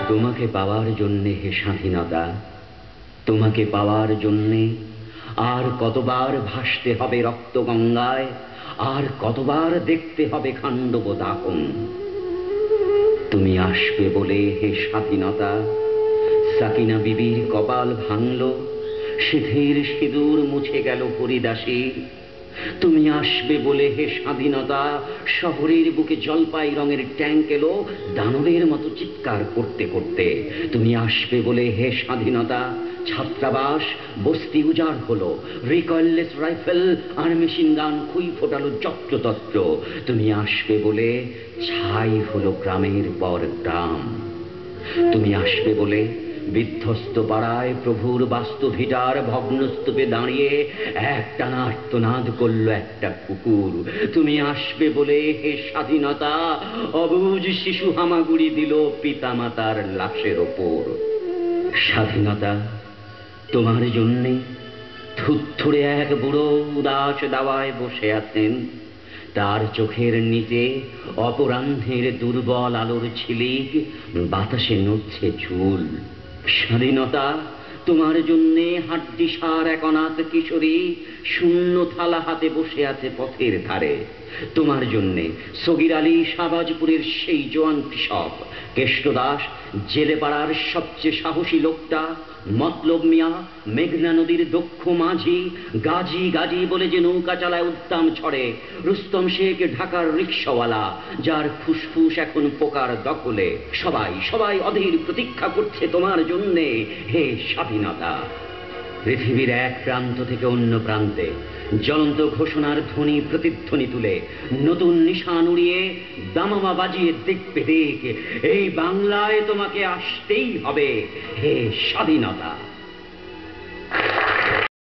তোমাকে পাওয়ার জন্যে হে স্বাধীনতা, তোমাকে পাওয়ার জন্যে আর কতবার ভাসতে হবে রক্ত গঙ্গায়, আর কতবার দেখতে হবে খান্ডব দাহন। তুমি আসবে বলে হে স্বাধীনতা, সাকিনা বিবির কপাল ভাঙল, সিঁথির সিঁদুর মুছে গেল হরিদাসীর। তুমি আসবে বলে হে স্বাধীনতা, শহরের বুকে জলপাই রঙের ট্যাঙ্ক এলো দানবের মতো চিৎকার করতে করতে। তুমি আসবে বলে হে স্বাধীনতা, ছাত্রাবাস বস্তি উজাড় হলো, রিকয়েললেস রাইফেল আর মেশিন গান খুই ফোটালো যত্রতত্র। তুমি আসবে বলে ছাই হলো গ্রামের পর গ্রাম। তুমি আসবে বলে বিধ্বস্ত পাড়ায় প্রভুর বাস্তুভিটার ভগ্নস্তূপে দাঁড়িয়ে একটানা আর্তনাদ করল একটা কুকুর। তুমি আসবে বলে হে স্বাধীনতা, অবুঝ শিশু হামাগুড়ি দিল পিতামাতার লাশের ওপর। স্বাধীনতা, তোমার জন্যে থুত্থুড়ে এক বুড়ো উদাস দাওয়ায় বসে আছেন, তার চোখের নিচে অপরাহ্নের দুর্বল আলোর ঝিলিক, বাতাসে নড়ছে চুল। স্বাধীনতা, তোমার জন্যে হাড্ডিসার এক অনাথ কিশোরী শূন্য থালা হাতে বসে আছে পথের ধারে। তোমার জন্যে সগির আলী শাহবাজপুরের সেই জোয়ান কৃষক, কেষ্টদাস জেলে পাড়ার সবচেয়ে সাহসী লোকটা, মতলব মিয়া মেঘনা নদীর দক্ষ মাঝি, গাজী গাজী বলে যে নৌকা চালায় উদ্দাম ছড়ে, রুস্তম শেখ ঢাকার রিক্সাওয়ালা যার ফুসফুস এখন পোকার দখলে। সবাই সবাই অধীর প্রতীক্ষা করছে তোমার জন্যে হে স্বাধীনতা। পৃথিবীর এক প্রান্ত থেকে অন্য প্রান্তে জ্বলন্ত ঘোষণার ধ্বনি প্রতিধ্বনি তুলে নতুন নিশান উড়িয়ে দামামা বাজিয়ে দেখবে দেখ, এই বাংলায় তোমাকে আসতেই হবে হে স্বাধীনতা।